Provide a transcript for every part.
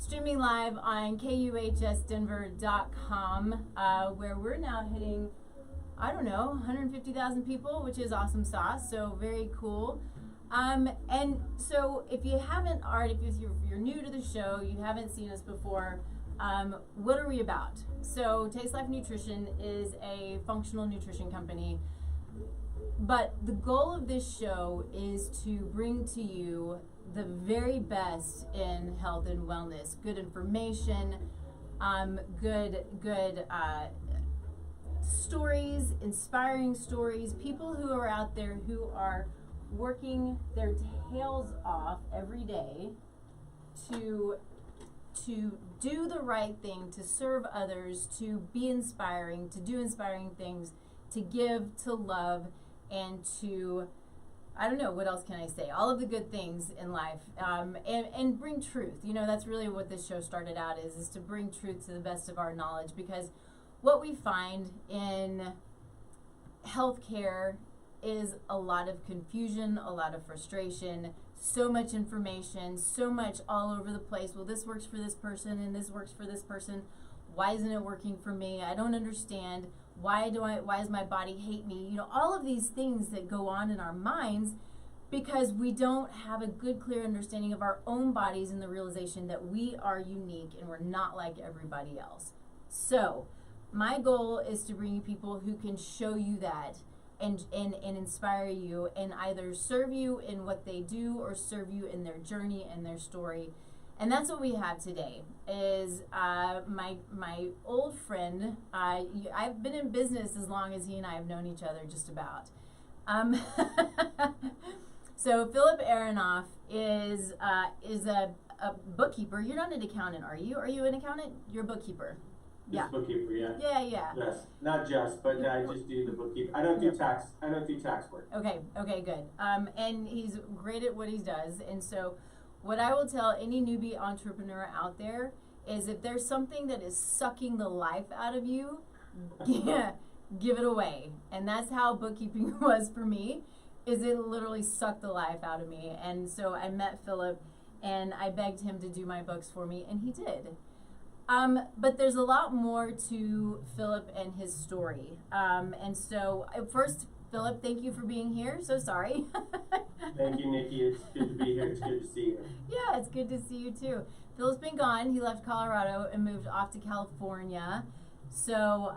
streaming live on kuhsdenver.com, where we're now hitting, I don't know, 150,000 people, which is awesome sauce, so very cool. And so if you haven't already, if you're new to the show, you haven't seen us before, what are we about? So Taste Life Nutrition is a functional nutrition company, but the goal of this show is to bring to you the very best in health and wellness, good information, good stories, inspiring stories, people who are out there who are working their tails off every day to do the right thing, to serve others, to be inspiring, to do inspiring things, to give, to love, and to, I don't know, what else can I say? All of the good things in life, and bring truth. You know, that's really what this show started out is to bring truth to the best of our knowledge, because what we find in healthcare is a lot of confusion, a lot of frustration, so much information, so much all over the place. Well, this works for this person and this works for this person. Why isn't it working for me? I don't understand. Why does my body hate me? You know, all of these things that go on in our minds because we don't have a good, clear understanding of our own bodies and the realization that we are unique and we're not like everybody else. So my goal is to bring you people who can show you that and inspire you and either serve you in what they do or serve you in their journey and their story. And that's what we have today is my old friend. I've been in business as long as he and I have known each other, just about. So Phillip Aronoff is a bookkeeper. You're not an accountant, are you? Are you an accountant? You're a bookkeeper. Yeah. Bookkeeper, yeah. Yeah. Yes, not just, but I just do the bookkeeping. I don't do tax work. Okay, good. And he's great at what he does. And so what I will tell any newbie entrepreneur out there is if there's something that is sucking the life out of you, give it away. And that's how bookkeeping was for me, is it literally sucked the life out of me. And so I met Phillip and I begged him to do my books for me, and he did. But there's a lot more to Phillip and his story. And so first, Phillip, thank you for being here. So sorry. Thank you, Nikki. It's good to be here. It's good to see you. Yeah, it's good to see you too. Phil's been gone. He left Colorado and moved off to California. So,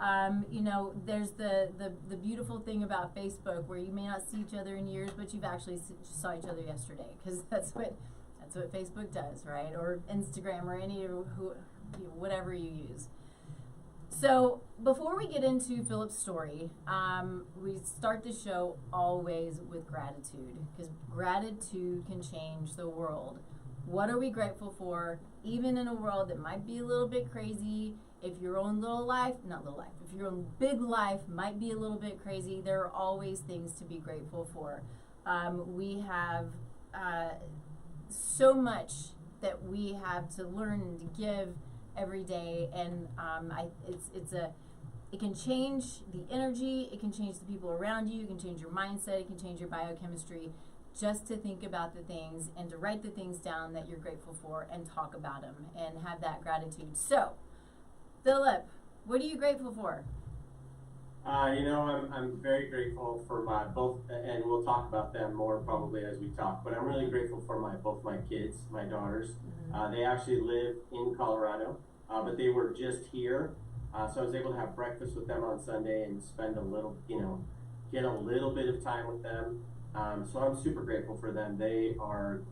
you know, there's the beautiful thing about Facebook where you may not see each other in years, but you've actually saw each other yesterday, because that's what Facebook does, right? Or Instagram or any of whatever you use. So before we get into Phillip's story, we start the show always with gratitude, because gratitude can change the world. What are we grateful for, even in a world that might be a little bit crazy? If your own if your own big life might be a little bit crazy, there are always things to be grateful for. We have so much that we have to learn and to give every day, and it can change the energy, it can change the people around you, it can change your mindset, it can change your biochemistry, just to think about the things and to write the things down that you're grateful for and talk about them and have that gratitude. So, Phillip, what are you grateful for? You know, I'm very grateful for my both, and we'll talk about them more probably as we talk, but I'm really grateful for both my kids, my daughters. They actually live in Colorado, but they were just here, so I was able to have breakfast with them on Sunday and spend a little, get a little bit of time with them. So I'm super grateful for them. They are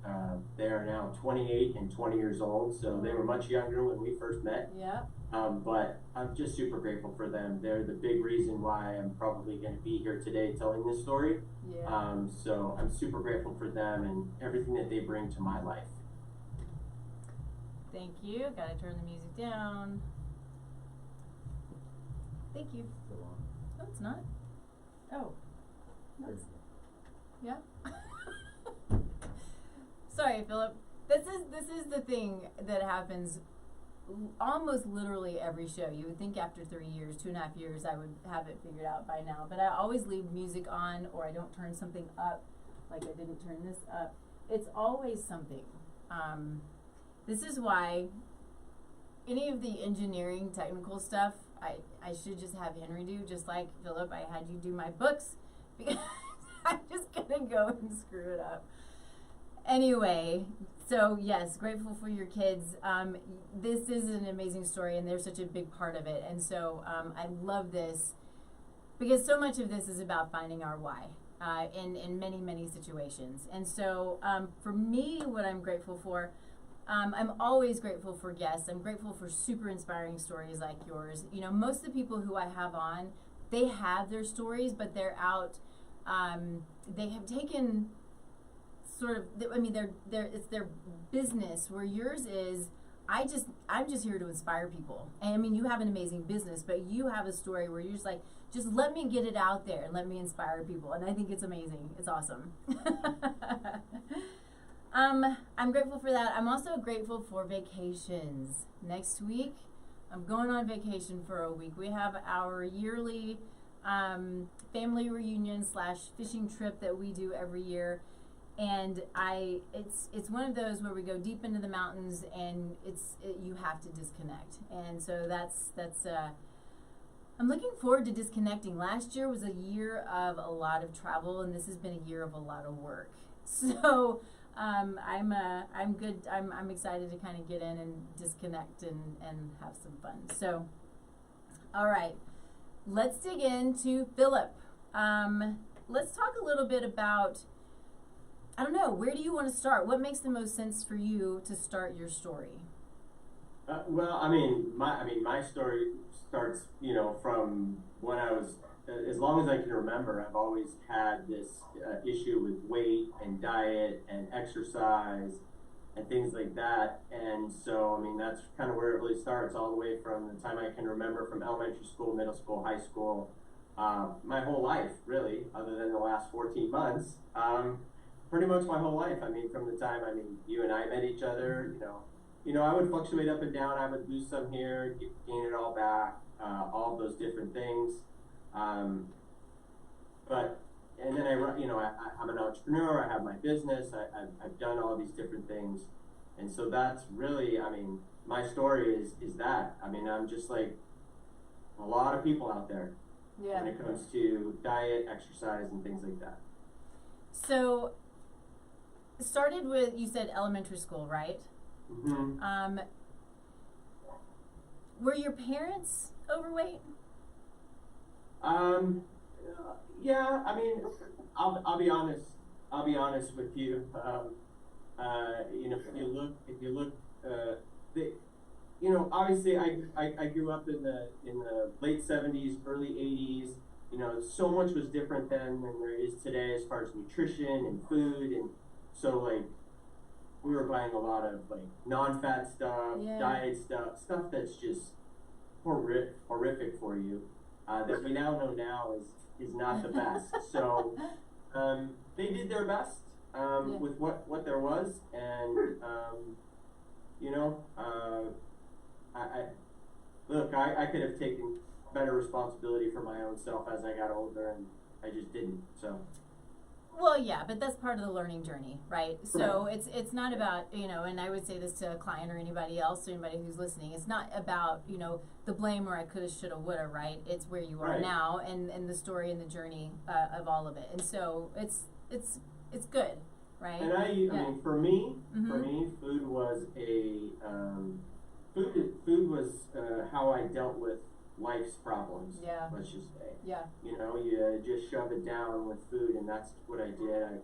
now 28 and 20 years old, so they were much younger when we first met. Yeah. But I'm just super grateful for them. They're the big reason why I'm probably going to be here today telling this story. Yeah. So I'm super grateful for them and everything that they bring to my life. Thank you. Gotta turn the music down. Thank you. No, it's not. Oh. No, it's, yeah. Sorry, Phillip. This is the thing that happens almost literally every show. You would think after 3 years, 2.5 years, I would have it figured out by now. But I always leave music on, or I don't turn something up, like I didn't turn this up. It's always something. This is why any of the engineering technical stuff, I should just have Henry do, just like Phillip, I had you do my books, because I'm just gonna go and screw it up. Anyway, so yes, grateful for your kids. This is an amazing story, and they're such a big part of it. And so I love this, because so much of this is about finding our why in many, many situations. And so for me, what I'm grateful for, I'm always grateful for guests. I'm grateful for super inspiring stories like yours. You know, most of the people who I have on, they have their stories, but they're out. They have taken sort of, I mean, it's their business, where yours is, I'm just here to inspire people. And I mean, you have an amazing business, but you have a story where you're just like, just let me get it out there and let me inspire people. And I think it's amazing. It's awesome. I'm grateful for that. I'm also grateful for vacations. Next week, I'm going on vacation for a week. We have our yearly family reunion / fishing trip that we do every year. And it's one of those where we go deep into the mountains, and you have to disconnect. And so that's I'm looking forward to disconnecting. Last year was a year of a lot of travel, and this has been a year of a lot of work. So I'm good. I'm excited to kind of get in and disconnect and have some fun. So, all right, let's dig into Phillip. Let's talk a little bit about, I don't know, where do you want to start? What makes the most sense for you to start your story? Well, my story starts, from when I was, as long as I can remember, I've always had this issue with weight and diet and exercise and things like that. And so, that's kind of where it really starts, all the way from the time I can remember, from elementary school, middle school, high school, my whole life, really, other than the last 14 months. Pretty much my whole life. From the time, you and I met each other, I would fluctuate up and down. I would lose some here, gain it all back, all of those different things. And then I'm an entrepreneur. I have my business. I've done all these different things. And so that's really, my story is that. I'm just like a lot of people out there when it comes to diet, exercise, and things like that. So, started with, you said elementary school, right? Mm-hmm. Were your parents overweight? Yeah. I'll be honest. I'll be honest with you. If you look, obviously I grew up in the late 70s, early 80s. So much was different then than there is today as far as nutrition and food, and so we were buying a lot of non-fat stuff, diet stuff that's just horrific for you, that we now know is not the best. So they did their best with what there was, and I could have taken better responsibility for my own self as I got older, and I just didn't. So. Well, yeah, but that's part of the learning journey, right? So it's not about, and I would say this to a client or anybody else, or anybody who's listening, it's not about, the blame or I coulda, shoulda, woulda, right? It's where you are now, and the story and the journey of all of it. And so it's good, right? And for me, food was food was how I dealt with life's problems. Yeah. Let's just say. Yeah. You just shove it down with food, and that's what I did.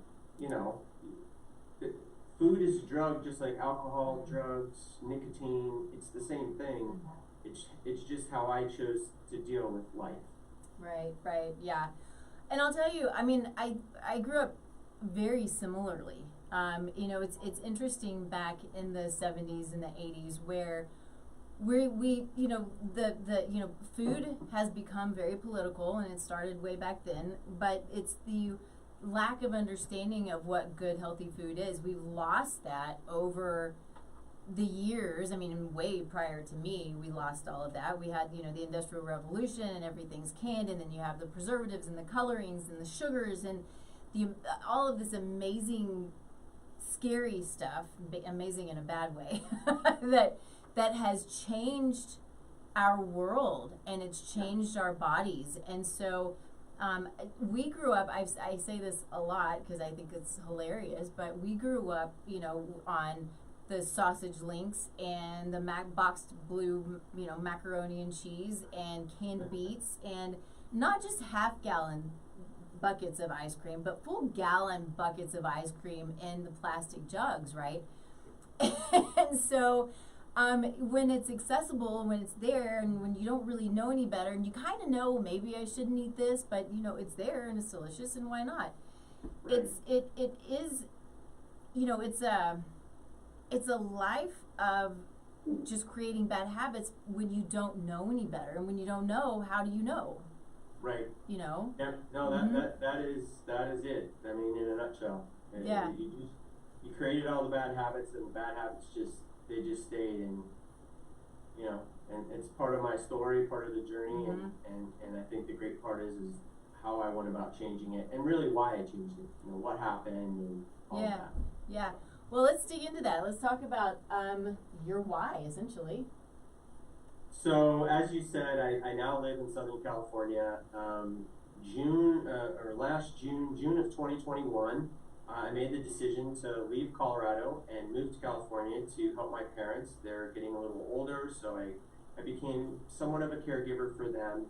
Food is a drug, just like alcohol, drugs, nicotine. It's the same thing. It's just how I chose to deal with life. Right, yeah. And I'll tell you, I grew up very similarly. It's interesting back in the 70s and the 80s where we food has become very political, and it started way back then, but it's the lack of understanding of what good, healthy food is. We've lost that over the years. Way prior to me, we lost all of that. We had, the Industrial Revolution, and everything's canned, and then you have the preservatives and the colorings and the sugars and all of this amazing, scary stuff, amazing in a bad way, that that has changed our world, and it's changed our bodies. And so we grew up, I say this a lot because I think it's hilarious, but we grew up, you know, on the sausage links and the boxed blue, you know, macaroni and cheese and canned beets, and not just half-gallon buckets of ice cream, but full gallon buckets of ice cream in the plastic jugs, right? And so when it's accessible, when it's there, and when you don't really know any better, and you kind of know maybe I shouldn't eat this, but you know it's there and it's delicious, and why not? Right. It is, you know, it's a life of just creating bad habits when you don't know any better, and when you don't know, how do you know? Right. You know? Yeah. No, that is it. I mean, in a nutshell. Yeah. You created all the bad habits, and the bad habits just stayed, and you know, and it's part of my story, part of the journey, and I think the great part is how I went about changing it, and really why I changed it. You know, what happened, and all of that. Yeah. Well, let's dig into that. Let's talk about your why, essentially. So, as you said, I now live in Southern California. Last June of 2021, I made the decision to leave Colorado and move to California to help my parents. They're getting a little older, so I became somewhat of a caregiver for them.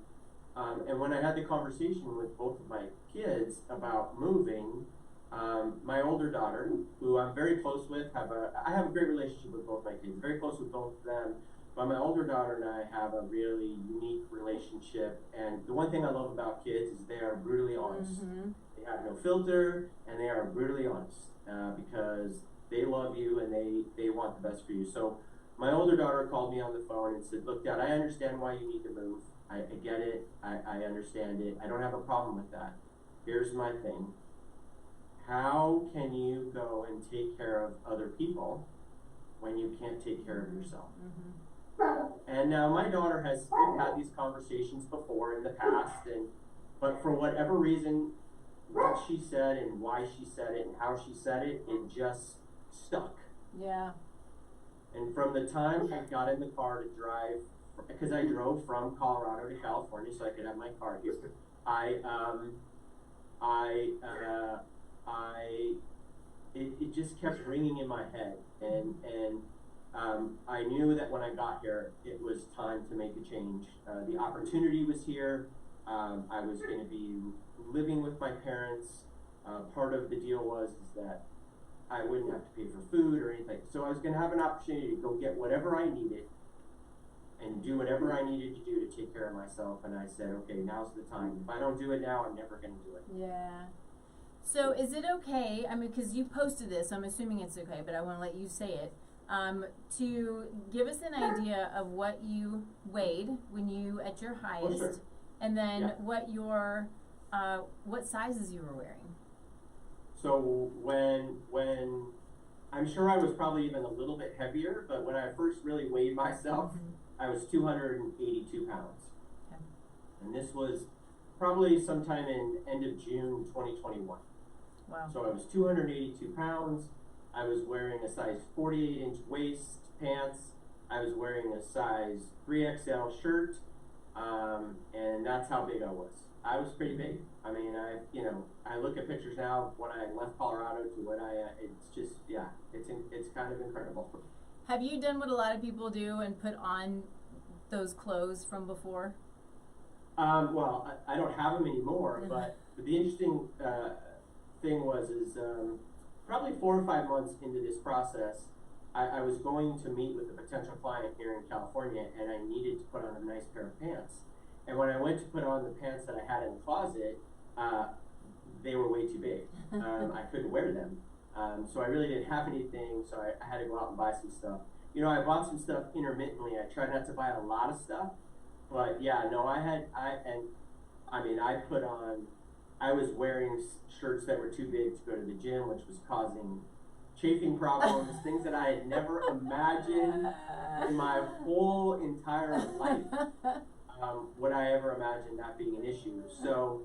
And when I had the conversation with both of my kids about moving, my older daughter, who I'm very close with, I have a great relationship with both my kids, very close with both of them. But my older daughter and I have a really unique relationship, and the one thing I love about kids is they are brutally honest. They have no filter, and they are brutally honest because they love you and they want the best for you. So my older daughter called me on the phone and said, "Look, Dad, I understand why you need to move. I get it. I understand it. I don't have a problem with that. Here's my thing. How can you go and take care of other people when you can't take care of yourself?" And now my daughter we've had these conversations before in the past, but for whatever reason, what she said and why she said it and how she said it, it just stuck. Yeah. And from the time I got in the car to drive, because I drove from Colorado to California so I could have my car here, it just kept ringing in my head, and I knew that when I got here, it was time to make a change. The opportunity was here. I was going to be living with my parents. Part of the deal was that I wouldn't have to pay for food or anything. So I was going to have an opportunity to go get whatever I needed and do whatever I needed to do to take care of myself. And I said, okay, now's the time. If I don't do it now, I'm never going to do it. Yeah. So is it okay, I mean, because you posted this, I'm assuming it's okay, but I want to let you say it, to give us an idea of what you weighed when you at your highest, Sure. and then what what sizes you were wearing. So when I'm sure I was probably even a little bit heavier, but when I first really weighed myself, I was 282 pounds. Okay. And this was probably sometime in end of June 2021. Wow. So I was 282 pounds. I was wearing a size 48-inch waist pants. I was wearing a size 3XL shirt, and that's how big I was. I was pretty big. I mean, I look at pictures now when I left Colorado to when it's just, it's kind of incredible. Have you done what a lot of people do and put on those clothes from before? Well, I don't have them anymore, but the interesting thing is probably 4 or 5 months into this process, I was going to meet with a potential client here in California, and I needed to put on a nice pair of pants. And when I went to put on the pants that I had in the closet, they were way too big. I couldn't wear them. So I really didn't have anything, so I had to go out and buy some stuff. You know, I bought some stuff intermittently. I tried not to buy a lot of stuff, but I was wearing shirts that were too big to go to the gym, which was causing chafing problems, things that I had never imagined in my whole entire life. Would I ever imagine that being an issue? So,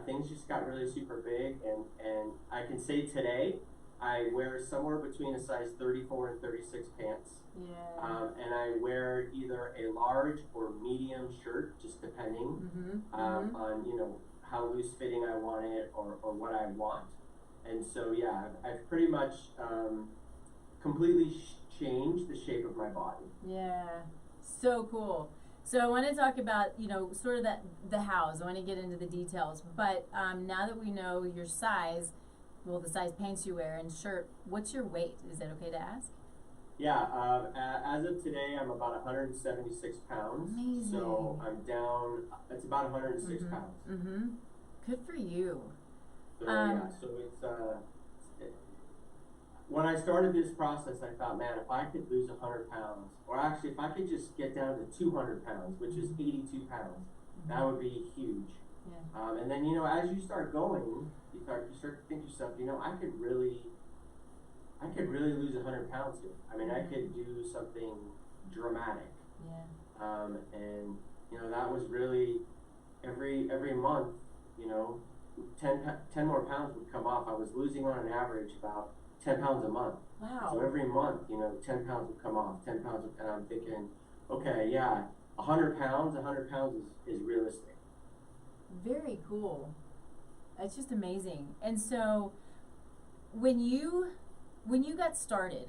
things just got really super big, and I can say today I wear somewhere between a size 34 and 36 pants. Yeah. And I wear either a large or medium shirt, just depending on, you know, how loose fitting I want it or what I want. And so, yeah, I've pretty much completely changed the shape of my body. Yeah, so cool. So I want to talk about, you know, sort of the hows. I want to get into the details. But now that we know your size, well, the size pants you wear and shirt, what's your weight? Is that okay to ask? Yeah, as of today, I'm about 176 pounds. Amazing. So I'm down, it's about 106 pounds. Mm-hmm. Good for you. So, yeah, so it's, when I started this process, I thought, man, if I could lose 100 pounds, or actually if I could just get down to 200 pounds, which is 82 pounds, that would be huge. Yeah. And then, you know, as you start going, you start to think to yourself, you know, I could really lose 100 pounds here. I mean, I could do something dramatic. Yeah. And, you know, that was really every month, you know, 10 more pounds would come off. I was losing on an average about 10 pounds a month. Wow. So every month, you know, 10 pounds would come off, 10 pounds, and I'm thinking, okay, yeah, 100 pounds is realistic. Very cool. That's just amazing. And so when you got started,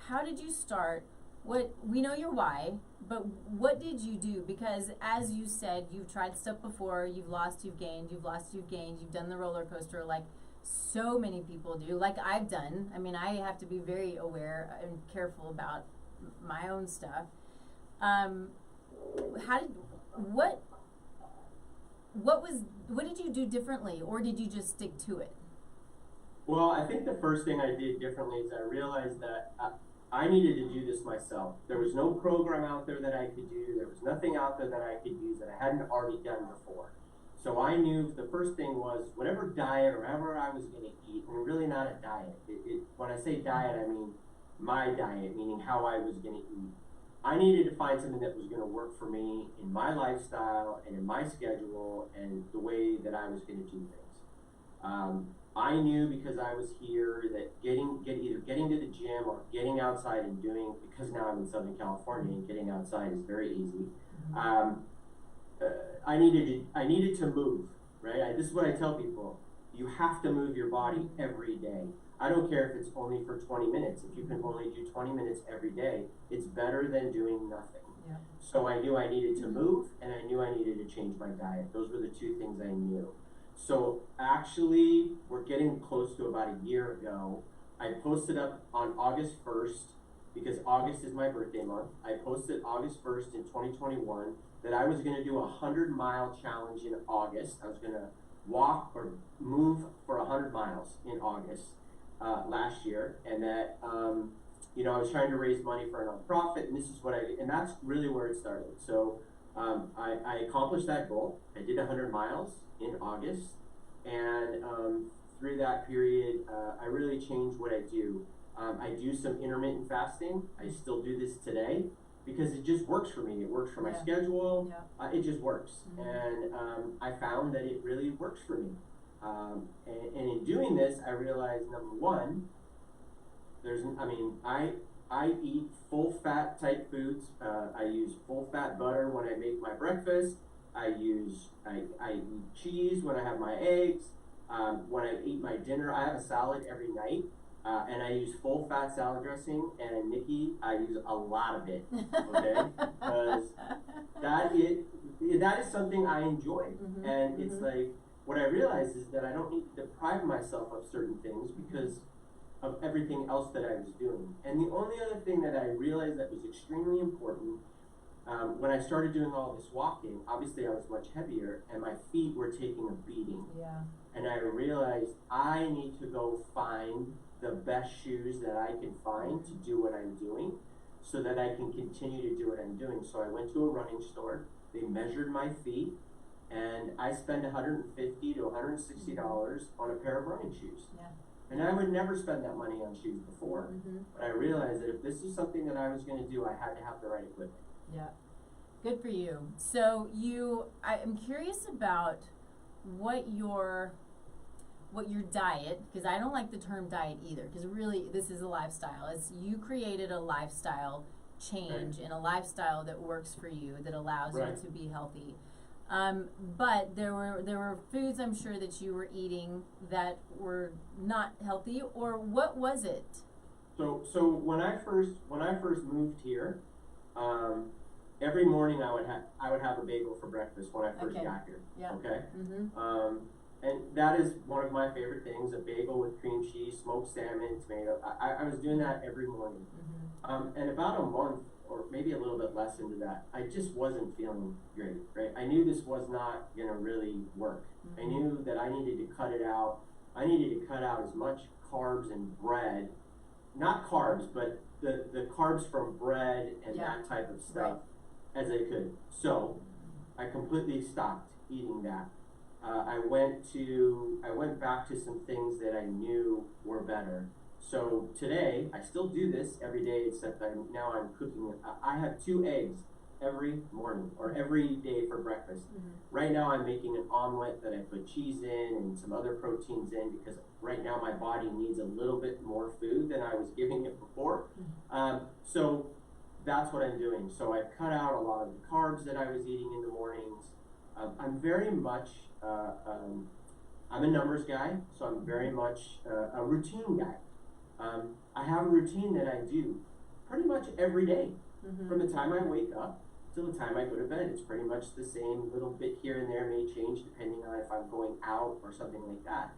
how did you start? What, we know your why, but what did you do? Because as you said, you've tried stuff before, you've lost, you've gained, you've lost, you've gained, you've done the roller coaster like so many people do, like I've done. I mean, I have to be very aware and careful about my own stuff. What did you do differently, or did you just stick to it? Well, I think the first thing I did differently is I realized that I needed to do this myself. There was no program out there that I could do. There was nothing out there that I could use that I hadn't already done before. So I knew the first thing was whatever diet or whatever I was going to eat, and really not a diet. When I say diet, I mean my diet, meaning how I was going to eat. I needed to find something that was going to work for me in my lifestyle and in my schedule and the way that I was going to do things. I knew because I was here that either getting to the gym or getting outside and doing, because now I'm in Southern California and getting outside is very easy. I needed to move, right? This is what I tell people. You have to move your body every day. I don't care if it's only for 20 minutes. If you can only do 20 minutes every day, it's better than doing nothing. Yeah. So I knew I needed to move, and I knew I needed to change my diet. Those were the two things I knew. So actually, we're getting close to about a year ago. I posted up on August 1st, because August is my birthday month. I posted August 1st in 2021 that I was going to do a 100-mile challenge in August. I was going to walk or move for 100 miles in August last year, and that you know, I was trying to raise money for a nonprofit, and this is what and that's really where it started. So I accomplished that goal. I did 100 miles in August, and through that period, I really changed what I do. I do some intermittent fasting. I still do this today because it just works for me. It works for my schedule. Yeah. It just works. And I found that it really works for me. And in doing this, I realized, number one, I eat full fat type foods. I use full fat butter when I make my breakfast. I eat cheese when I have my eggs. When I eat my dinner, I have a salad every night. And I use full fat salad dressing, and Nikki, I use a lot of it, okay? Because that is something I enjoy. And it's like, what I realized is that I don't need to deprive myself of certain things because of everything else that I was doing. And the only other thing that I realized that was extremely important, when I started doing all this walking, obviously I was much heavier, and my feet were taking a beating. Yeah. And I realized I need to go find the best shoes that I can find to do what I'm doing so that I can continue to do what I'm doing. So I went to a running store, they measured my feet, and I spent $150 to $160 on a pair of running shoes. Yeah. And I would never spend that money on shoes before, but I realized that if this is something that I was going to do, I had to have the right equipment. Yeah, good for you. So I'm curious about what what your diet, because I don't like the term diet either, because really this is a lifestyle. It's you created a lifestyle change and a lifestyle that works for you, that allows you to be healthy. But there were foods I'm sure that you were eating that were not healthy, or what was it? So when I first moved here, every morning I would have a bagel for breakfast when I first got here. Yeah. Okay. And that is one of my favorite things: a bagel with cream cheese, smoked salmon, tomato. I was doing that every morning. And about a month, or maybe a little bit less into that, I just wasn't feeling great. Right? I knew this was not gonna really work. I knew that I needed to cut it out. I needed to cut out as much carbs and bread. Not carbs, but the carbs from bread and that type of stuff as I could. So I completely stopped eating that. I went back to some things that I knew were better. So today, I still do this every day, except now I'm cooking. I have 2 eggs every morning or every day for breakfast. Right now I'm making an omelet that I put cheese in and some other proteins in, because right now my body needs a little bit more food than I was giving it before. So that's what I'm doing. So I've cut out a lot of the carbs that I was eating in the mornings. I'm very much, I'm a numbers guy, so I'm very much a routine guy. I have a routine that I do pretty much every day. From the time I wake up till the time I go to bed. It's pretty much the same. Little bit here and there may change depending on if I'm going out or something like that.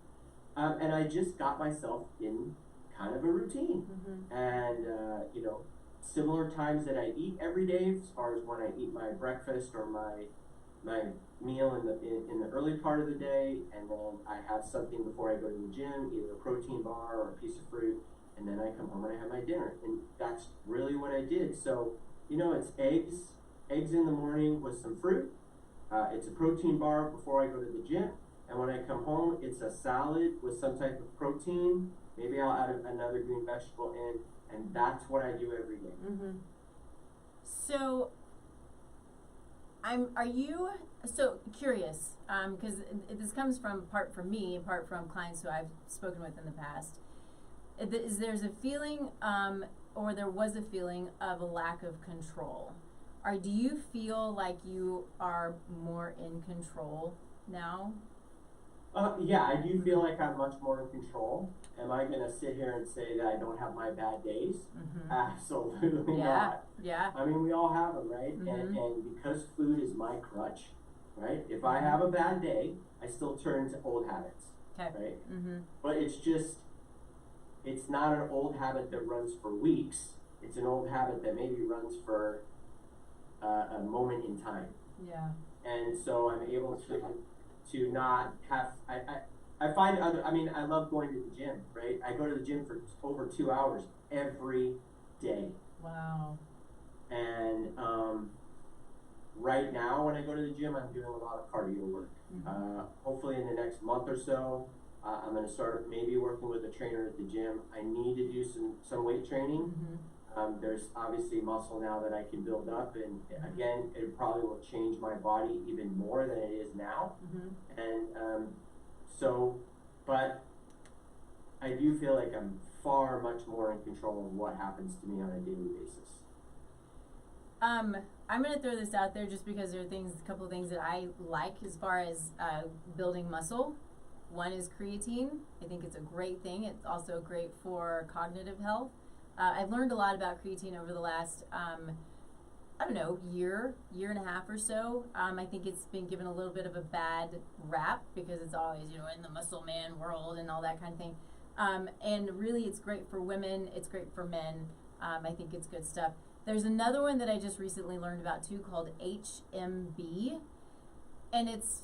And I just got myself in kind of a routine. And, similar times that I eat every day, as far as when I eat my breakfast or my meal in the early part of the day, and then I have something before I go to the gym, either a protein bar or a piece of fruit, and then I come home and I have my dinner. And that's really what I did. So, it's eggs in the morning with some fruit. It's a protein bar before I go to the gym. And when I come home, it's a salad with some type of protein. Maybe I'll add another green vegetable in. And that's what I do every day. So, are you so curious, because this comes part from me and part from clients who I've spoken with in the past. There's a feeling, or there was a feeling of a lack of control. Do you feel like you are more in control now? Yeah, I do feel like I'm much more in control. Am I going to sit here and say that I don't have my bad days? Absolutely not. Yeah. I mean, we all have them, right? And because food is my crutch, right? If I have a bad day, I still turn to old habits, right? But it's not an old habit that runs for weeks. It's an old habit that maybe runs for a moment in time. Yeah. And so I'm able to not have, I find I love going to the gym, right? I go to the gym for over 2 hours every day. Wow. And right now when I go to the gym, I'm doing a lot of cardio work. Hopefully in the next month or so, I'm going to start maybe working with a trainer at the gym. I need to do some weight training. There's obviously muscle now that I can build up, and again, it probably will change my body even more than it is now. And but I do feel like I'm far much more in control of what happens to me on a daily basis. I'm going to throw this out there just because there are a couple of things that I like as far as building muscle. One is creatine. I think it's a great thing. It's also great for cognitive health. I've learned a lot about creatine over the last, year and a half or so. I think it's been given a little bit of a bad rap because it's always, in the muscle man world and all that kind of thing. And really it's great for women. It's great for men. I think it's good stuff. There's another one that I just recently learned about too called HMB. And it's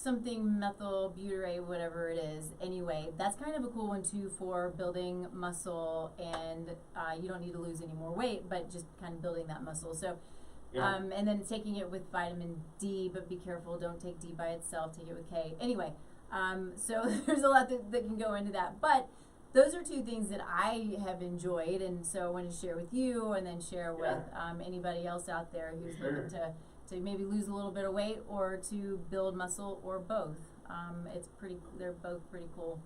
something methylbutyrate, whatever it is. Anyway, that's kind of a cool one too for building muscle, and you don't need to lose any more weight, but just kind of building that muscle. So, and then taking it with vitamin D, but be careful, don't take D by itself, take it with K. Anyway, so there's a lot that can go into that, but those are 2 things that I have enjoyed, and so I want to share with you, and then share with anybody else out there who's looking to maybe lose a little bit of weight or to build muscle or both. They're both pretty cool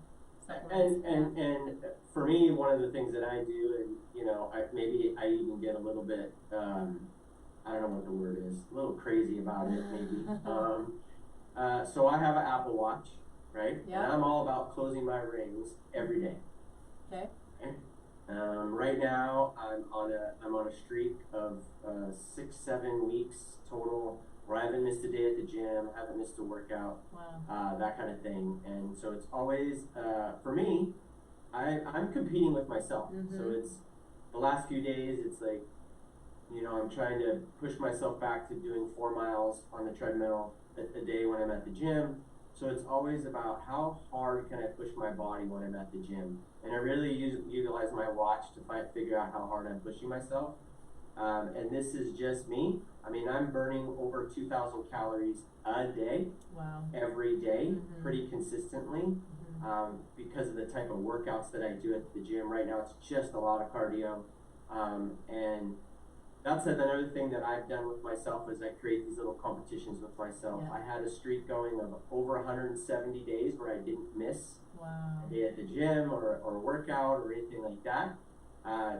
supplements. And for me, one of the things that I do, and you know, maybe I even get a little bit, I don't know what the word is, a little crazy about it, maybe. So I have an Apple Watch, right? Yeah. And I'm all about closing my rings every day. Okay. Right now, I'm on a streak of 6-7 weeks total where I haven't missed a day at the gym, haven't missed a workout, that kind of thing. And so it's always for me, I'm competing with myself. So it's the last few days. It's like, you know, I'm trying to push myself back to doing 4 miles on the treadmill a day when I'm at the gym. So it's always about how hard can I push my body when I'm at the gym. And I really utilize my watch to figure out how hard I'm pushing myself. And this is just me. I mean, I'm burning over 2,000 calories a day, every day, pretty consistently, because of the type of workouts that I do at the gym. Right now, it's just a lot of cardio. And that's another thing that I've done with myself is I create these little competitions with myself. I had a streak going of over 170 days where I didn't miss a day at the gym or a workout or anything like that.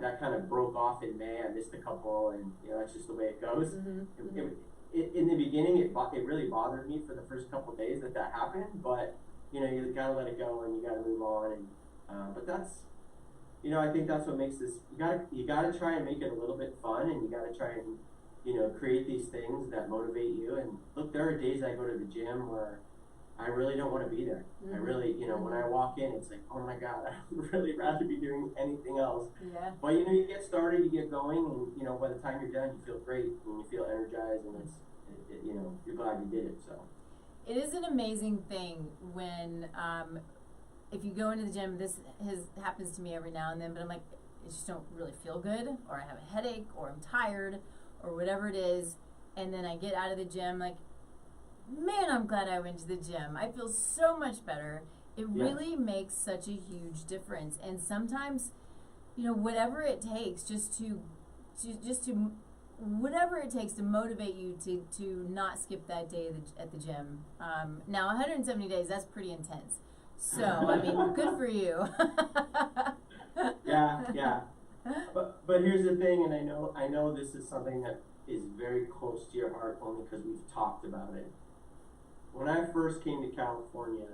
That kind of broke off in May. I missed a couple, and you know, that's just the way it goes. In the beginning, it really bothered me for the first couple of days that happened, but you know, you gotta let it go and you gotta move on. And but that's, you know, I think that's what makes this. You gotta try and make it a little bit fun, and you gotta try and, you know, create these things that motivate you. And look, there are days I go to the gym where I really don't want to be there. I really, you know, when I walk in, it's like, oh my God, I would really rather be doing anything else. But you know, you get started, you get going, and you know, by the time you're done, you feel great and you feel energized, and you know, you're glad you did it. So it is an amazing thing when if you go into the gym. This happens to me every now and then, but I'm like, I just don't really feel good, or I have a headache, or I'm tired, or whatever it is, and then I get out of the gym like, man, I'm glad I went to the gym. I feel so much better. It really makes such a huge difference. And sometimes, you know, whatever it takes whatever it takes to motivate you to not skip that day at the gym. Now, 170 days, that's pretty intense. So, I mean, good for you. Yeah. But here's the thing, and I know this is something that is very close to your heart only because we've talked about it. When I first came to California,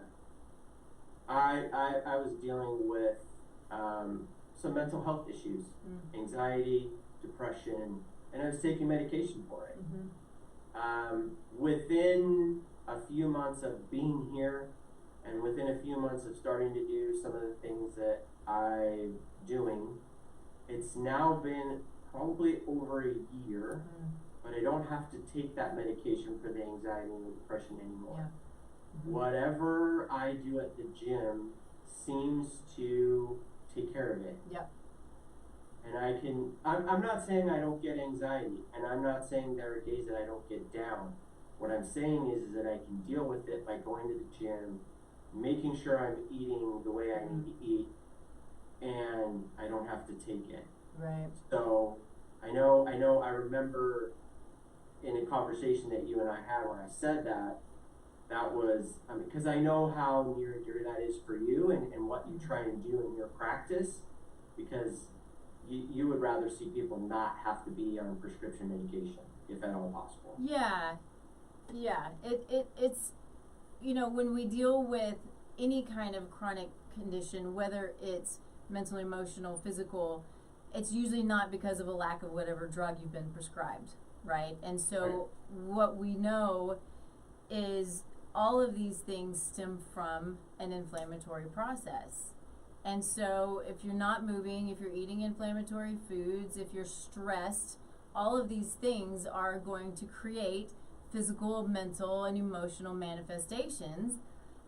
I was dealing with some mental health issues, anxiety, depression, and I was taking medication for it. Within a few months of being here, and within a few months of starting to do some of the things that I'm doing, it's now been probably over a year, but I don't have to take that medication for the anxiety and the depression anymore. Whatever I do at the gym seems to take care of it. And I'm not saying I don't get anxiety, and I'm not saying there are days that I don't get down. What I'm saying is that I can deal with it by going to the gym, making sure I'm eating the way I need to eat, and I don't have to take it. So I remember in a conversation that you and I had when I said that was, because I know how near and dear that is for you and what you try and do in your practice, because you would rather see people not have to be on prescription medication, if at all possible. It's, you know, when we deal with any kind of chronic condition, whether it's mental, emotional, physical, it's usually not because of a lack of whatever drug you've been prescribed, right? And so what we know is all of these things stem from an inflammatory process. And so if you're not moving, if you're eating inflammatory foods, if you're stressed, all of these things are going to create physical, mental, and emotional manifestations.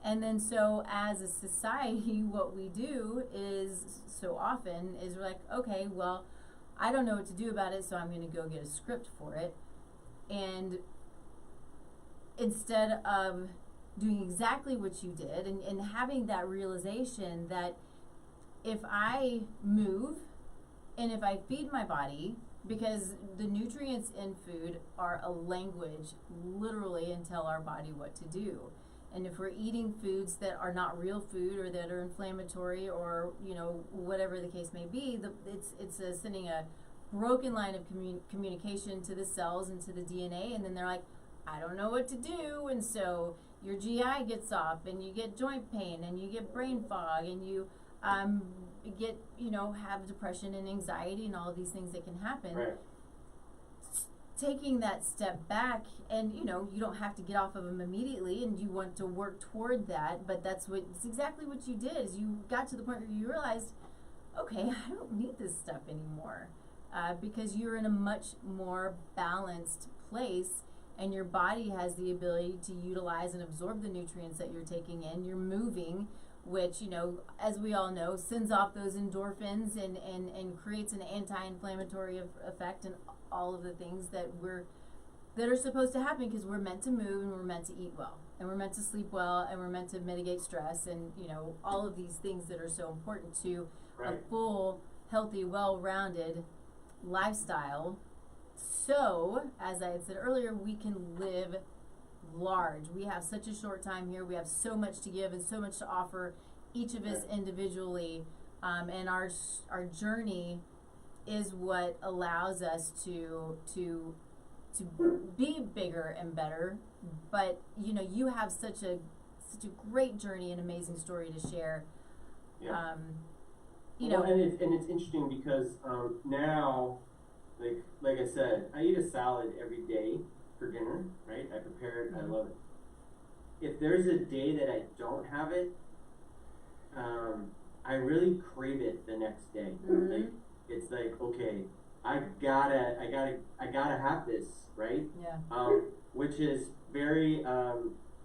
And then so as a society, what we do is so often is we're like, okay, well, I don't know what to do about it, so I'm going to go get a script for it. And instead of doing exactly what you did and having that realization that if I move and if I feed my body, because the nutrients in food are a language literally and tell our body what to do. And if we're eating foods that are not real food or that are inflammatory or, whatever the case may be, it's sending a broken line of communication to the cells and to the DNA, and then they're like, I don't know what to do, and so your GI gets off, and you get joint pain, and you get brain fog, and you get, have depression and anxiety and all of these things that can happen. Right. Taking that step back, and you don't have to get off of them immediately, and you want to work toward that, but it's exactly what you did. Is you got to the point where you realized, okay, I don't need this stuff anymore, because you're in a much more balanced place, and your body has the ability to utilize and absorb the nutrients that you're taking in. You're moving, which, as we all know, sends off those endorphins and creates an anti-inflammatory effect, and all of the things that are supposed to happen, because we're meant to move, and we're meant to eat well, and we're meant to sleep well, and we're meant to mitigate stress, and all of these things that are so important to a full, healthy, well-rounded lifestyle. So, as I had said earlier, we can live large. We have such a short time here. We have so much to give and so much to offer, each of us individually, and our journey is what allows us to be bigger and better. But you have such a great journey and amazing story to share. Yeah. And it's interesting because now, like I said, I eat a salad every day for dinner, right? I prepare it, I love it. If there's a day that I don't have it, I really crave it the next day. Like, it's like, okay, I gotta have this, right? Yeah. Which is very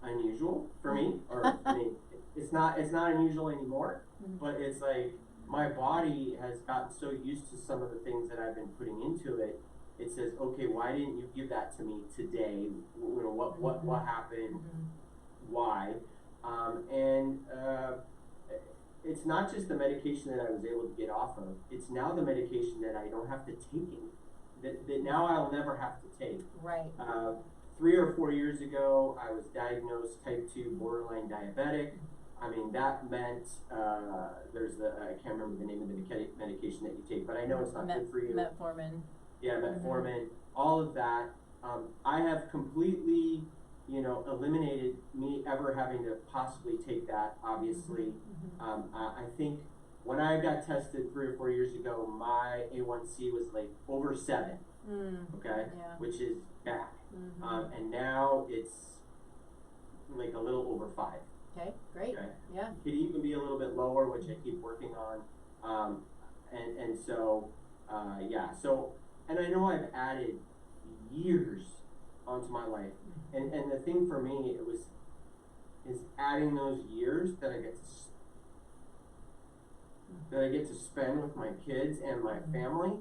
unusual for me, or I mean, it's not unusual anymore, but it's like my body has gotten so used to some of the things that I've been putting into it. It says, okay, why didn't you give that to me today? What happened? Why? It's not just the medication that I was able to get off of. It's now the medication that I don't have to take that now I'll never have to take. Right. 3 or 4 years ago, I was diagnosed type 2 borderline diabetic. I mean, that meant I can't remember the name of the medication that you take, but I know it's not good for you. Metformin. Yeah, metformin. All of that. I have completely, eliminated me ever having to possibly take that, obviously. I think when I got tested 3 or 4 years ago, my A1C was like over 7, okay? Yeah. Which is bad. And now it's like a little over 5. Okay, great. Okay. Yeah. It could even be a little bit lower, which I keep working on. And so, and I know I've added years onto my life. And the thing for me, is adding those years that I get to spend with my kids and my family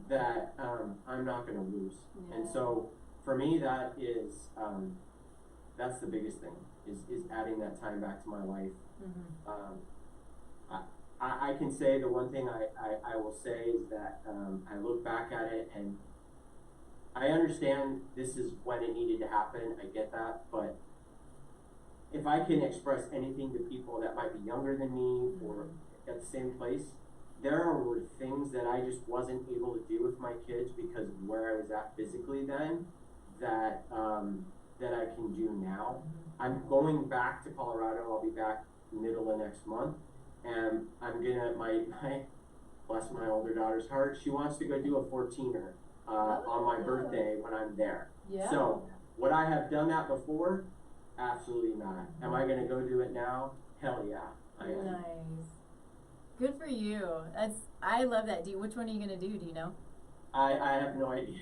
that I'm not going to lose. Yeah. And so for me, that is that's the biggest thing is adding that time back to my life. I can say the one thing I will say is that I look back at it and I understand this is when it needed to happen. I get that, but if I can express anything to people that might be younger than me or at the same place, there were things that I just wasn't able to do with my kids because of where I was at physically then that I can do now. I'm going back to Colorado. I'll be back middle of next month, and I'm gonna my bless my older daughter's heart. She wants to go do a 14er on my birthday when I'm there. Yeah. So would I have done that before? Absolutely not. Am I gonna go do it now? Hell yeah, I am. Nice. Good for you. I love that. Which one are you gonna do? Do you know? I have no idea.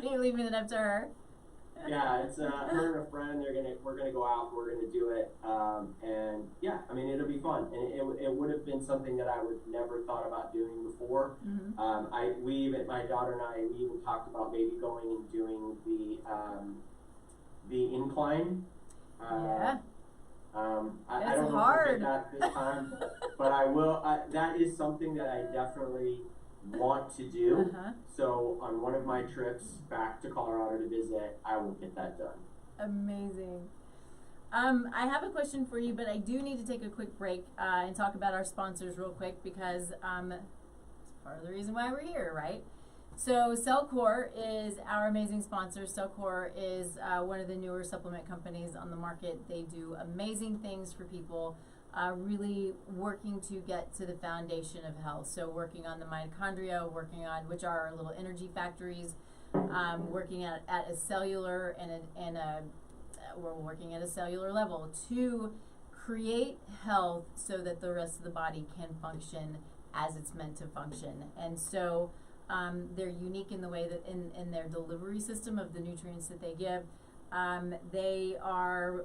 You're leaving it up to her. Yeah, it's her and a friend. We're gonna go out. We're gonna do it, and yeah, I mean it'll be fun. And it would have been something that I would never thought about doing before. My daughter and I, we even talked about maybe going and doing the incline. Yeah. I don't know if I'll get that this time, but I will. That is something that I definitely want to do. So on one of my trips back to Colorado to visit, I will get that done. Amazing. I have a question for you, but I do need to take a quick break and talk about our sponsors real quick because it's part of the reason why we're here, right? So Cellcore is our amazing sponsor. Cellcore is one of the newer supplement companies on the market. They do amazing things for people, really working to get to the foundation of health. So working on the mitochondria, working on, which are our little energy factories, working at a cellular we're working at a cellular level to create health so that the rest of the body can function as it's meant to function. And so they're unique in the way that in their delivery system of the nutrients that they give. They are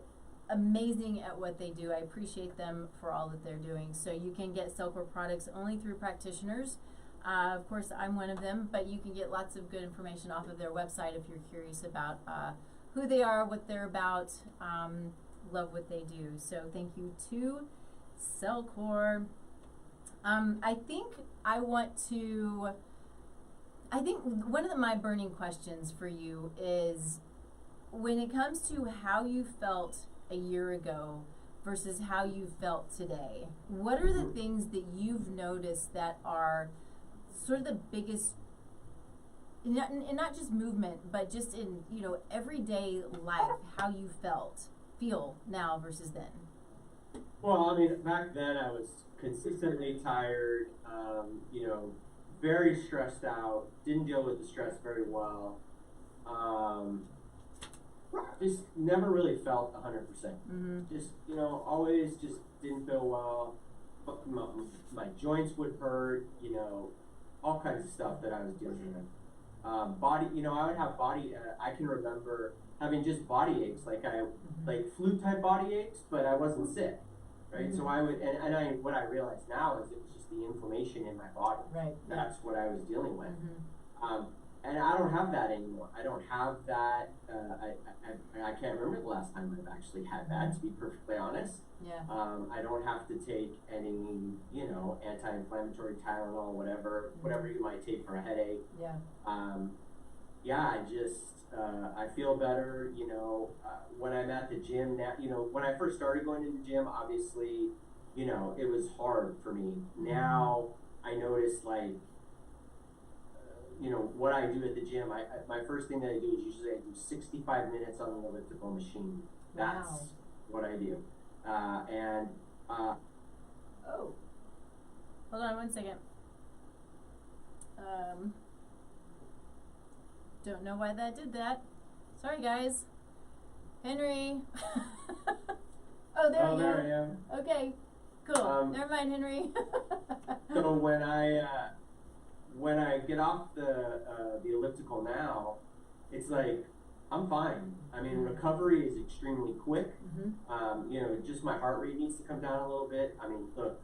amazing at what they do. I appreciate them for all that they're doing. So you can get Cellcore products only through practitioners. Of course, I'm one of them, but you can get lots of good information off of their website if you're curious about who they are, what they're about, love what they do. So thank you to Cellcore. I think one of my burning questions for you is when it comes to how you felt a year ago versus how you felt today, what are the things that you've noticed that are sort of the biggest, and not just movement, but just in, everyday life, how you feel now versus then? Well, I mean, back then I was consistently tired, very stressed out, didn't deal with the stress very well. Just never really felt 100%. Mm-hmm. Just, always just didn't feel well. My joints would hurt, all kinds of stuff that I was dealing with. Body, I would have I can remember having just body aches, like flu type body aches, but I wasn't sick, right? Mm-hmm. So I would, what I realize now is it was just the inflammation in my body. Right. That's what I was dealing with. Mm-hmm. And I don't have that anymore. I don't have that. I can't remember the last time I've actually had that, to be perfectly honest. Yeah. I don't have to take any, anti-inflammatory Tylenol, whatever you might take for a headache. Yeah. I just, I feel better, when I'm at the gym now, when I first started going to the gym, obviously, it was hard for me. Now I notice what I do at the gym, my first thing that I do is usually I do 65 minutes on the elliptical machine. That's what I do. Hold on one second. Don't know why that did that. Sorry, guys. Henry. Oh, there you go. There I am. Okay, cool. Never mind, Henry. So when I get off the elliptical now, it's like I'm fine. I mean, recovery is extremely quick. Mm-hmm. Just my heart rate needs to come down a little bit. I mean, look,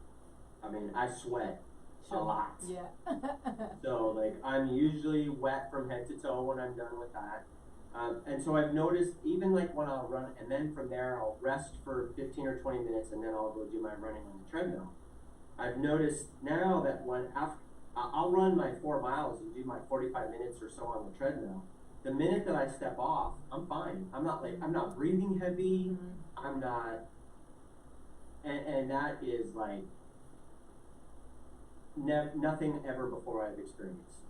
I sweat a lot. Yeah. So I'm usually wet from head to toe when I'm done with that. And so I've noticed even when I'll run, and then from there I'll rest for 15 or 20 minutes, and then I'll go do my running on the treadmill. I've noticed now that I'll run my 4 miles and do my 45 minutes or so on the treadmill. The minute that I step off, I'm fine. I'm not breathing heavy. Mm-hmm. I'm not, and that is nothing ever before I've experienced.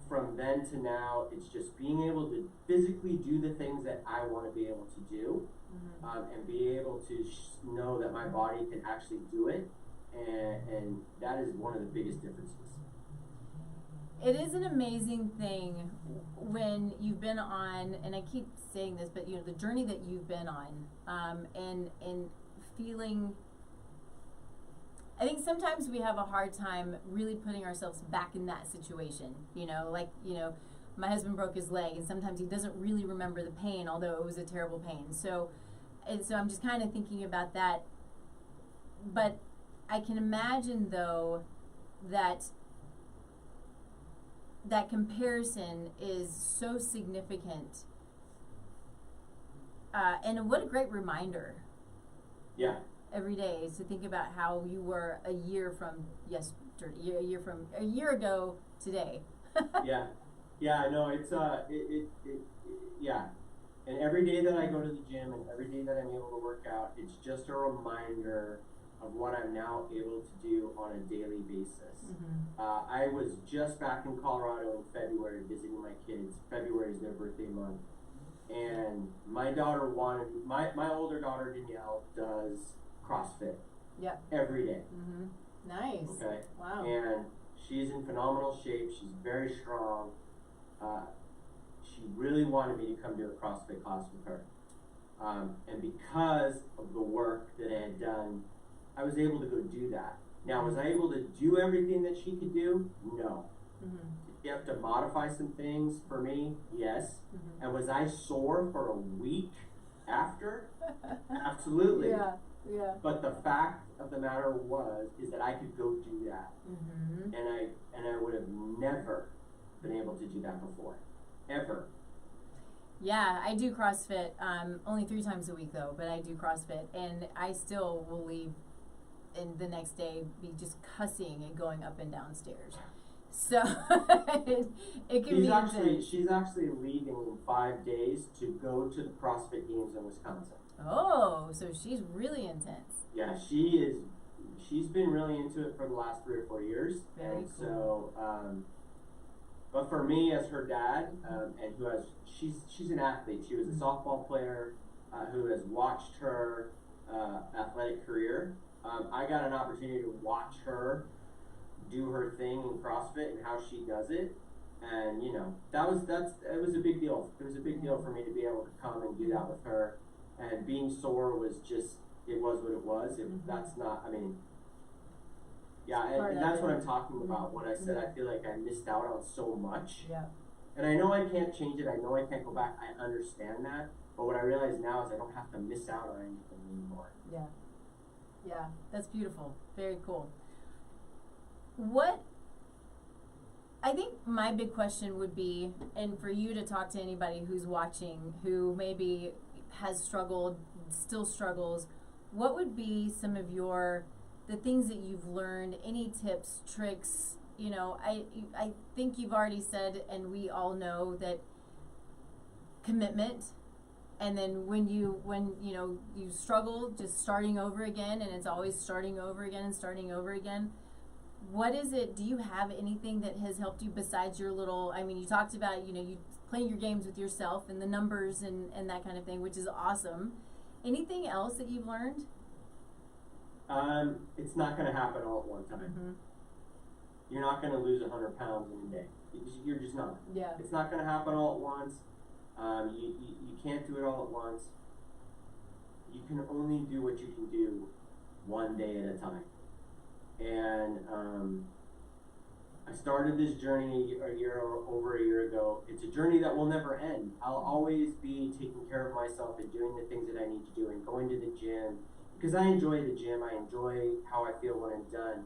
From then to now, it's just being able to physically do the things that I want to be able to do, and be able to know that my body can actually do it. And that is one of the biggest differences. It is an amazing thing when you've been on, and I keep saying this, but the journey that you've been on, and feeling. I think sometimes we have a hard time really putting ourselves back in that situation. My husband broke his leg, and sometimes he doesn't really remember the pain, although it was a terrible pain. So I'm just kind of thinking about that. But I can imagine, though, that comparison is so significant. And what a great reminder. Yeah. Every day is to think about how you were a year from a year ago today. Yeah. No, it's, yeah. And every day that I go to the gym and every day that I'm able to work out, it's just a reminder of what I'm now able to do on a daily basis. I was just back in Colorado in February visiting my kids. February is their birthday month. And my daughter my older daughter Danielle does CrossFit. Yep. Every day. Nice. Okay. Wow. And she's in phenomenal shape. She's very strong. She really wanted me to come to a CrossFit class with her. And because of the work that I had done, I was able to go do that. Now, was I able to do everything that she could do? No. You have to modify some things for me? Yes. And was I sore for a week after? Absolutely. Yeah. But the fact of the matter is that I could go do that. And I would have never been able to do that before. Ever. Yeah, I do CrossFit, only 3 times a week though, but I do CrossFit, and I still will leave and the next day be just cussing and going up and down stairs. So it can be She's actually leaving in 5 days to go to the CrossFit Games in Wisconsin. Oh, so she's really intense. Yeah, she is. She's been really into it for the last 3 or 4 years. Very cool. So, but for me as her dad, and she's an athlete. She was a softball player who has watched her athletic career. I got an opportunity to watch her do her thing in CrossFit and how she does it, and it was a big deal. It was a big deal for me to be able to come and do that with her. And being sore was just, it was what it was. That's not, and that's what I'm talking about when I said I feel like I missed out on so much. Yeah. And I know I can't change it. I know I can't go back. I understand that. But what I realize now is I don't have to miss out on anything anymore. Yeah. Yeah, that's beautiful. Very cool. I think my big question would be, and for you to talk to anybody who's watching who maybe has struggled, still struggles, what would be some of the things that you've learned, any tips, tricks? I think you've already said, and we all know that commitment, and then when you struggle, just starting over again, and it's always starting over again and starting over again. What is it? Do you have anything that has helped you besides your little? You talked about you playing your games with yourself and the numbers and that kind of thing, which is awesome. Anything else that you've learned? It's not going to happen all at one time. You're not going to lose 100 pounds in a day. You're just not. Yeah. It's not going to happen all at once. You can't do it all at once. You can only do what you can do one day at a time. And I started this journey over a year ago. It's a journey that will never end. I'll always be taking care of myself and doing the things that I need to do and going to the gym because I enjoy the gym. I enjoy how I feel when I'm done.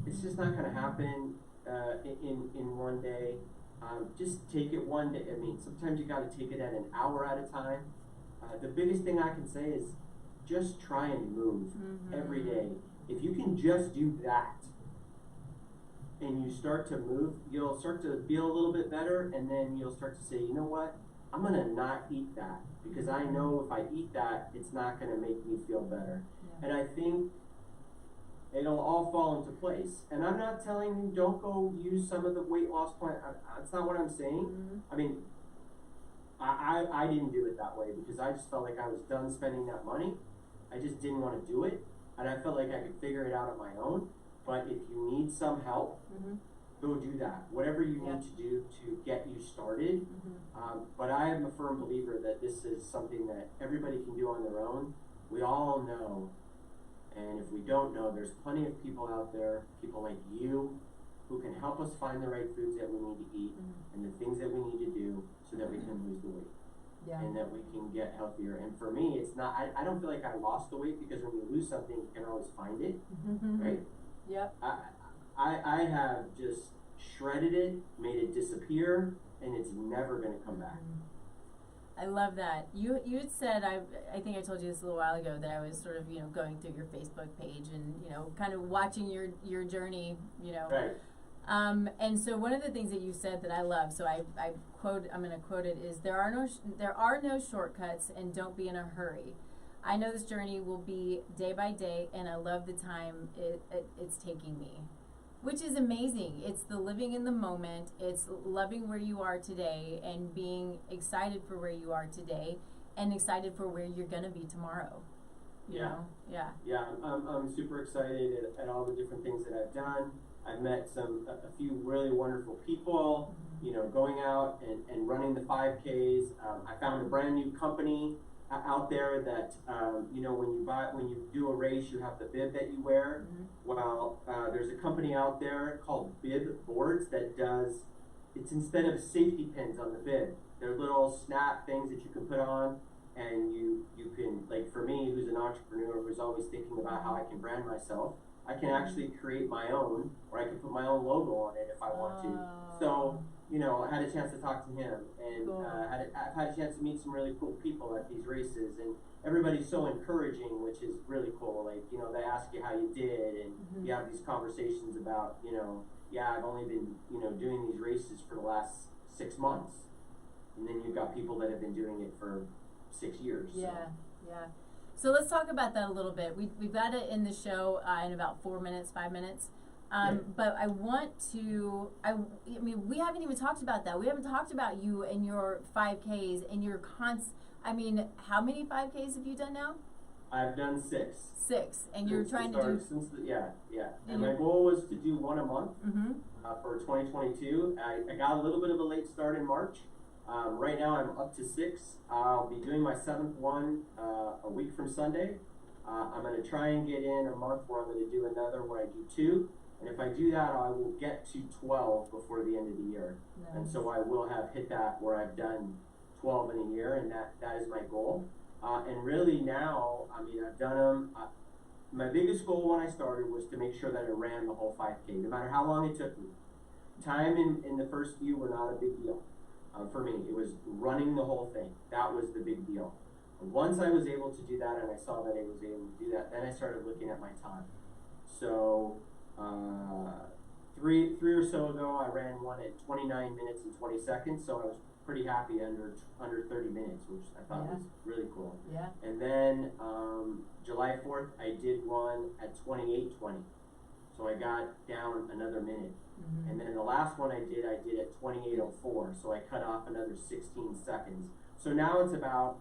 It's just not going to happen in one day. Just take it one day. Sometimes you got to take it at an hour at a time. The biggest thing I can say is just try and move every day. If you can just do that and you start to move, you'll start to feel a little bit better, and then you'll start to say, you know what, I'm going to not eat that because I know if I eat that, it's not going to make me feel better. Yeah. And I think it'll all fall into place. And I'm not telling you don't go use some of the weight loss plan. That's not what I'm saying. I didn't do it that way because I just felt like I was done spending that money. I just didn't want to do it. And I felt like I could figure it out on my own. But if you need some help, go do that. Whatever you need to do to get you started. But I am a firm believer that this is something that everybody can do on their own. We all know. And if we don't know, there's plenty of people out there, people like you, who can help us find the right foods that we need to eat and the things that we need to do so that we can lose the weight. Yeah. And that we can get healthier. And for me, it's not, I don't feel like I lost the weight because when you lose something, you can always find it, right? Yep. I have just shredded it, made it disappear, and it's never going to come back. I love that. You had said, I think I told you this a little while ago, that I was sort of, going through your Facebook page and, kind of watching your journey, Right. And so one of the things that you said that I love, so I'm going to quote it, is there are no shortcuts, and don't be in a hurry. I know this journey will be day by day, and I love the time it's taking me, which is amazing. It's the living in the moment. It's loving where you are today and being excited for where you are today and excited for where you're going to be tomorrow. You know? Yeah. Yeah, I'm super excited at all the different things that I've done. I've met a few really wonderful people, you know, going out and running the 5Ks. I found a brand new company out there that, you know, when you do a race, you have the bib that you wear. Well, there's a company out there called Bib Boards that does, it's instead of safety pins on the bib, they're little snap things that you can put on, and you can, like for me, who's an entrepreneur who's always thinking about how I can brand myself, I can actually create my own, or I can put my own logo on it if I want to. So, you know, I had a chance to talk to him, and I've had a chance to meet some really cool people at these races, and everybody's so encouraging, which is really cool. Like, you know, they ask you how you did, and you have these conversations about, you know, yeah, I've only been, you know, doing these races for the last 6 months, and then you've got people that have been doing it for 6 years. Yeah, yeah. So let's talk about that a little bit. We've got it in the show in about 5 minutes. But I want to, I mean, we haven't even talked about that. We haven't talked about you and your 5Ks and your I mean, how many 5Ks have you done now? I've done 6. 6, and you're trying to do... Yeah. And my goal was to do 1 a month for 2022. I got a little bit of a late start in March. Right now I'm up to 6. I'll be doing my 7th one a week from Sunday. I'm going to try and get in a month where I'm going to do another where I do 2. And if I do that, I will get to 12 before the end of the year. Nice. And so I will have hit that where I've done 12 in a year, and that is my goal. And really now, I mean, I've done them. My biggest goal when I started was to make sure that I ran the whole 5K, no matter how long it took me. Time in the first few were not a big deal. For me, it was running the whole thing. That was the big deal. Once I was able to do that, and I saw that I was able to do that, then I started looking at my time. So, three or so ago, I ran one at 29 minutes and 20 seconds, so I was pretty happy under 30 minutes, which I thought was really cool. Yeah. And then, July 4th, I did one at 28:20. So I got down another minute. And then the last one I did at 28:04, so I cut off another 16 seconds. So now it's about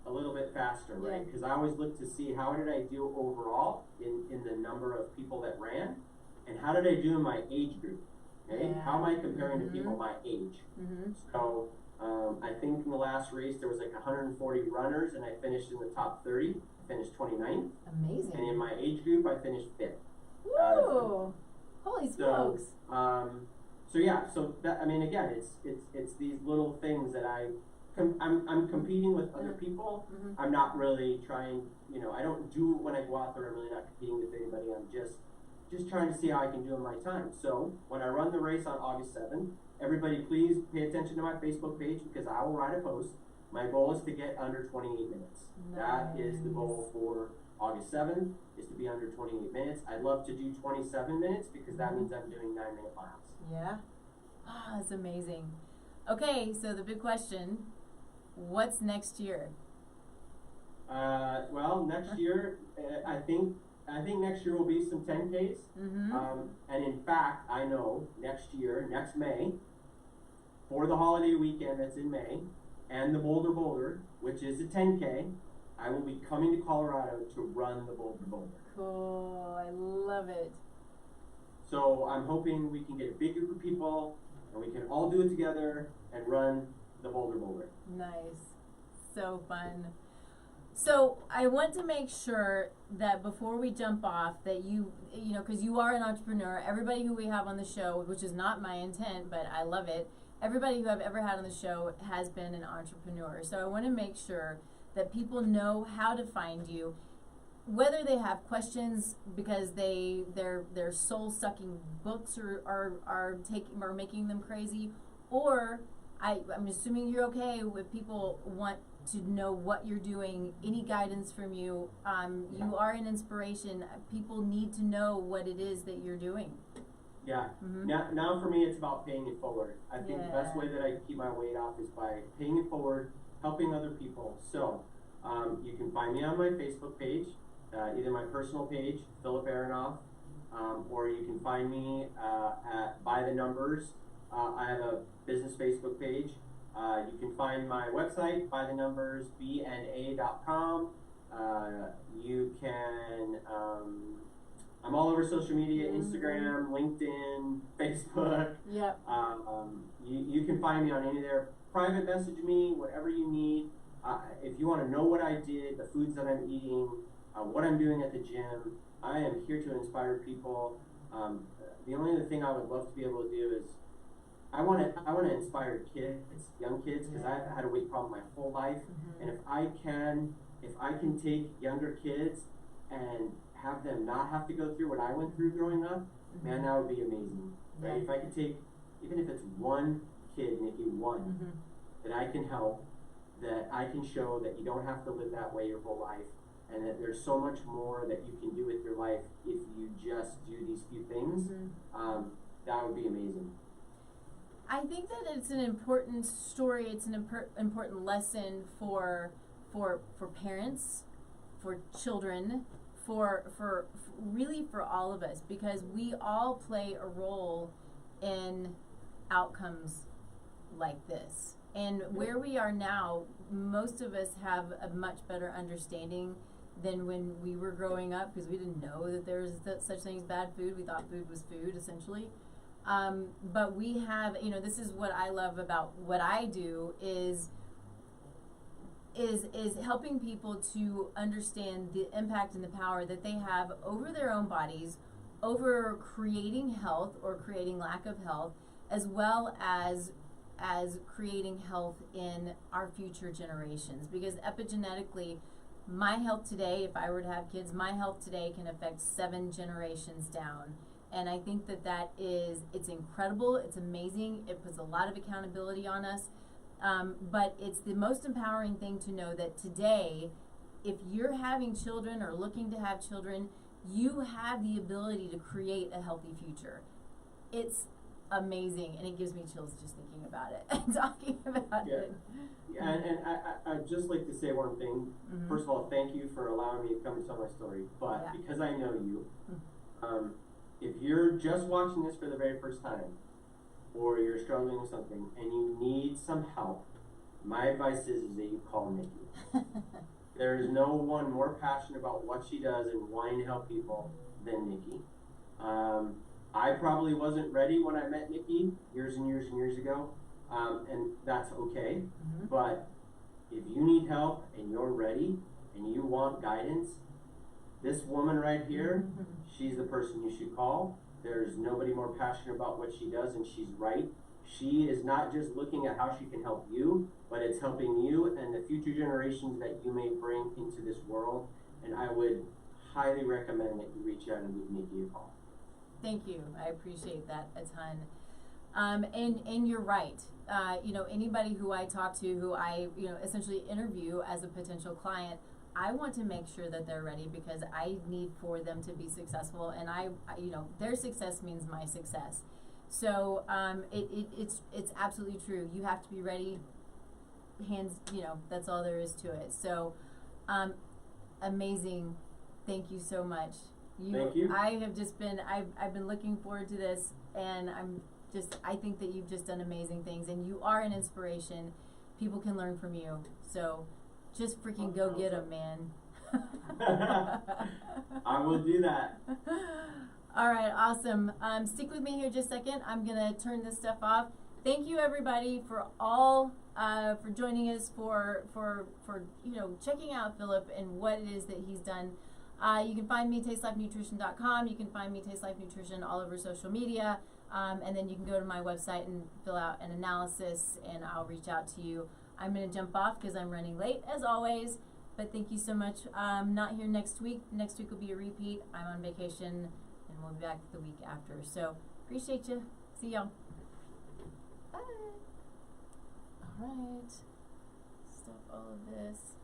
a little bit faster, right? Because I always look to see how did I do overall in the number of people that ran, and how did I do in my age group, okay? Yeah. How am I comparing to people my age? So I think in the last race there was like 140 runners, and I finished in the top 30. I finished 29th. Amazing. And in my age group I finished 5th. Woo! Holy smokes! So yeah, so that, I mean, again, it's these little things that I'm competing with other people. I'm not really trying, you know, I don't do when I go out there. I'm really not competing with anybody. I'm just trying to see how I can do in my time. So when I run the race on August 7th, everybody please pay attention to my Facebook page, because I will write a post. My goal is to get under 28 minutes. Nice. That is the goal for August 7th, is to be under 28 minutes. I'd love to do 27 minutes, because that means I'm doing 9-minute miles. Yeah. Ah, that's amazing. Okay, so the big question, what's next year? Well, next year, I think next year will be some 10Ks. And in fact, I know next year, next May, for the holiday weekend that's in May, and the Boulder, which is a 10K, I will be coming to Colorado to run the Boulder. Cool, I love it. So I'm hoping we can get a big group of people, and we can all do it together and run the Boulder. Nice, so fun. So I want to make sure that before we jump off that you know, because you are an entrepreneur, everybody who we have on the show, which is not my intent, but I love it, everybody who I've ever had on the show has been an entrepreneur. So I want to make sure that people know how to find you, whether they have questions because their soul-sucking books are making them crazy, or I'm assuming you're okay with people want to know what you're doing, any guidance from you. You are an inspiration. People need to know what it is that you're doing. Yeah. Mm-hmm. Now for me, it's about paying it forward. I think the best way that I keep my weight off is by paying it forward, helping other people. So you can find me on my Facebook page, either my personal page, Phillip Aronoff, or you can find me at By the Numbers. I have a business Facebook page. You can find my website, bythenumbersbna.com. You can, I'm all over social media, Instagram, LinkedIn, Facebook. Yep. You can find me on any of there. Private message me, whatever you need. If you want to know what I did, the foods that I'm eating, what I'm doing at the gym, I am here to inspire people. The only other thing I would love to be able to do is I want to inspire kids, young kids, because I've had a weight problem my whole life, and if I can take younger kids and have them not have to go through what I went through growing up, man, that would be amazing, right? If I could take, even if it's one kid, Nikki, one, that I can help, that I can show that you don't have to live that way your whole life, and that there's so much more that you can do with your life if you just do these few things, that would be amazing. I think that it's an important story. It's an important lesson for parents, for children, for really for all of us, because we all play a role in outcomes like this. And where we are now, most of us have a much better understanding than when we were growing up, because we didn't know that there was such thing as bad food. We thought food was food, essentially. But we have, this is what I love about what I do is helping people to understand the impact and the power that they have over their own bodies, over creating health or creating lack of health, as well as creating health in our future generations. Because epigenetically, my health today, if I were to have kids, my health today can affect 7 generations down. And I think that it's incredible, it's amazing, it puts a lot of accountability on us, but it's the most empowering thing to know that today, if you're having children or looking to have children, you have the ability to create a healthy future. It's amazing, and it gives me chills just thinking about it and talking about it. Yeah, and I'd just like to say one thing. First of all, thank you for allowing me to come and tell my story, but because I know you, if you're just watching this for the very first time, or you're struggling with something and you need some help, my advice is that you call Nikki. There is no one more passionate about what she does and wanting to help people than Nikki. I probably wasn't ready when I met Nikki years and years and years ago, and that's okay. But if you need help and you're ready and you want guidance, this woman right here, she's the person you should call. There's nobody more passionate about what she does, and she's right. She is not just looking at how she can help you, but it's helping you and the future generations that you may bring into this world. And I would highly recommend that you reach out and give Nikki a call. Thank you. I appreciate that a ton. And you're right. Anybody who I talk to, who I essentially interview as a potential client, I want to make sure that they're ready, because I need for them to be successful, and I their success means my success. So it's absolutely true. You have to be ready. Hands, that's all there is to it. So amazing. Thank you so much. Thank you. I've been looking forward to this, and I think that you've just done amazing things, and you are an inspiration. People can learn from you. So just freaking go get them, man. I will do that. All right, awesome. Stick with me here just a second. I'm gonna turn this stuff off. Thank you, everybody, for joining us, for checking out Phillip and what it is that he's done. You can find me at tastelifenutrition.com. You can find me Taste Life Nutrition all over social media, and then you can go to my website and fill out an analysis, and I'll reach out to you. I'm going to jump off because I'm running late, as always, but thank you so much. I'm not here next week. Next week will be a repeat. I'm on vacation, and we'll be back the week after. So, appreciate you. See y'all. Bye. All right. Stop all of this.